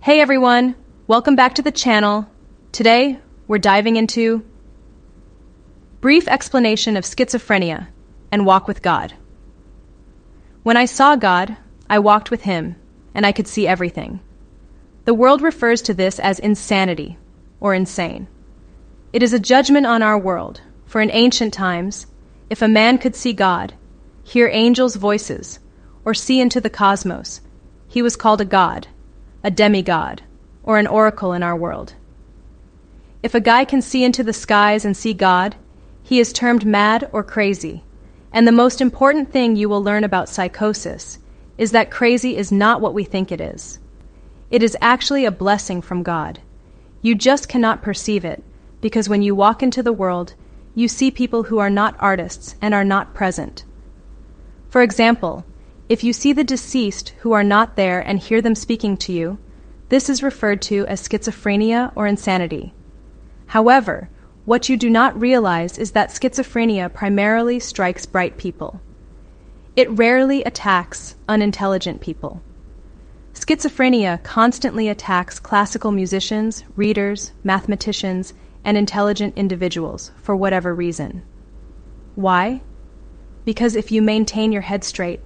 Hey everyone, welcome back to the channel. Today, we're diving into brief explanation of schizophrenia and walk with God. When I saw God, I walked with him, and I could see everything. The world refers to this as insanity or insane. It is a judgment on our world, for in ancient times, if a man could see God, hear angels' voices, or see into the cosmos, he was called a god, a demigod, or an oracle in our world. If a guy can see into the skies and see God, he is termed mad or crazy. And the most important thing you will learn about psychosis is that crazy is not what we think it is. It is actually a blessing from God. You just cannot perceive it, because when you walk into the world, you see people who are not artists and are not present. For example, if you see the deceased who are not there and hear them speaking to you, this is referred to as schizophrenia or insanity. However, what you do not realize is that schizophrenia primarily strikes bright people. It rarely attacks unintelligent people. Schizophrenia constantly attacks classical musicians, readers, mathematicians, and intelligent individuals for whatever reason. Why? Because if you maintain your head straight,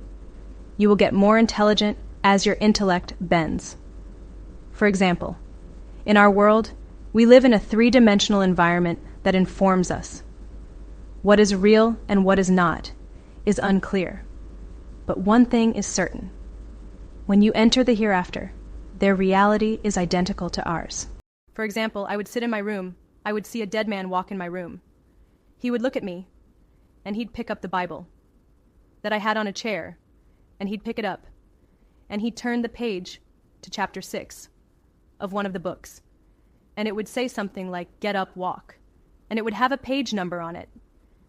you will get more intelligent as your intellect bends. For example, in our world, we live in a three-dimensional environment that informs us. What is real and what is not is unclear. But one thing is certain. When you enter the hereafter, their reality is identical to ours. For example, I would sit in my room, I would see a dead man walk in my room. He would look at me, and he'd pick up the Bible that I had on a chair, and he'd pick it up, and he'd turn the page to chapter 6 of one of the books, and it would say something like, "Get up, walk," and it would have a page number on it.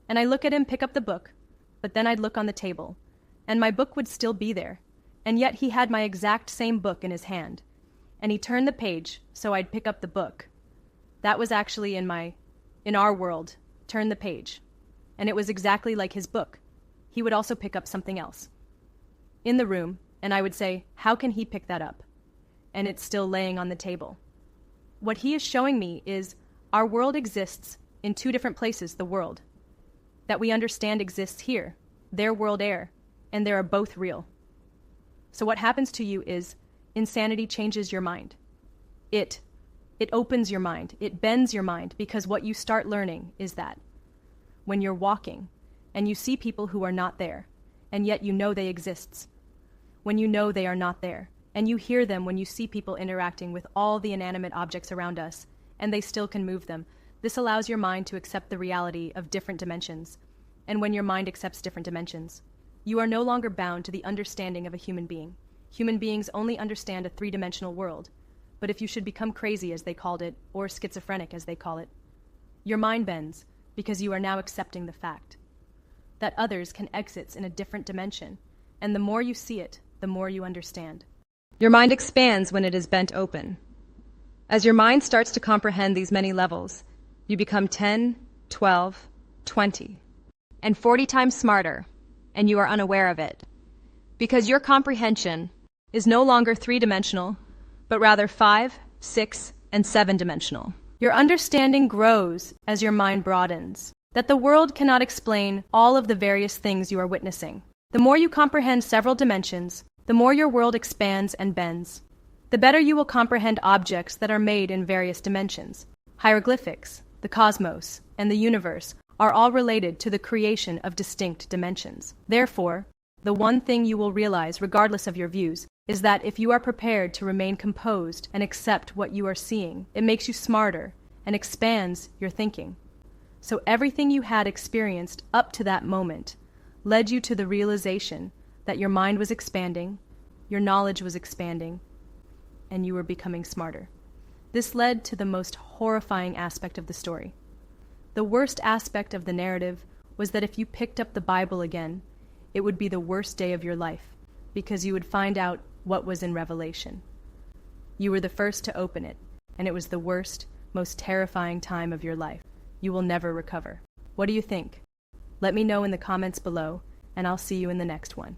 And I look at him pick up the book, but then I'd look on the table, and my book would still be there, and yet he had my exact same book in his hand, and he turned the page, so I'd pick up the book. That was actually in our world, turn the page, and it was exactly like his book. He would also pick up something else in the room, and I would say, how can he pick that up? And it's still laying on the table. What he is showing me is our world exists in two different places, the world that we understand exists here, their world air, and they are both real. So what happens to you is insanity changes your mind. It opens your mind, it bends your mind, because what you start learning is that when you're walking and you see people who are not there, and yet you know they exist, when you know they are not there, and you hear them when you see people interacting with all the inanimate objects around us, and they still can move them. This allows your mind to accept the reality of different dimensions. And when your mind accepts different dimensions, you are no longer bound to the understanding of a human being. Human beings only understand a three-dimensional world. But if you should become crazy, as they called it, or schizophrenic, as they call it, your mind bends because you are now accepting the fact that others can exist in a different dimension, and the more you see it, the more you understand. Your mind expands when it is bent open. As your mind starts to comprehend these many levels, you become 10, 12, 20, and 40 times smarter, and you are unaware of it. Because your comprehension is no longer three-dimensional, but rather 5, 6, and 7-dimensional. Your understanding grows as your mind broadens, that the world cannot explain all of the various things you are witnessing. The more you comprehend several dimensions, the more your world expands and bends. The better you will comprehend objects that are made in various dimensions. Hieroglyphics, the cosmos, and the universe are all related to the creation of distinct dimensions. Therefore, the one thing you will realize, regardless of your views, is that if you are prepared to remain composed and accept what you are seeing, it makes you smarter and expands your thinking. So everything you had experienced up to that moment led you to the realization that your mind was expanding, your knowledge was expanding, and you were becoming smarter. This led to the most horrifying aspect of the story. The worst aspect of the narrative was that if you picked up the Bible again, it would be the worst day of your life, because you would find out what was in Revelation. You were the first to open it, and it was the worst, most terrifying time of your life. You will never recover. What do you think? Let me know in the comments below, and I'll see you in the next one.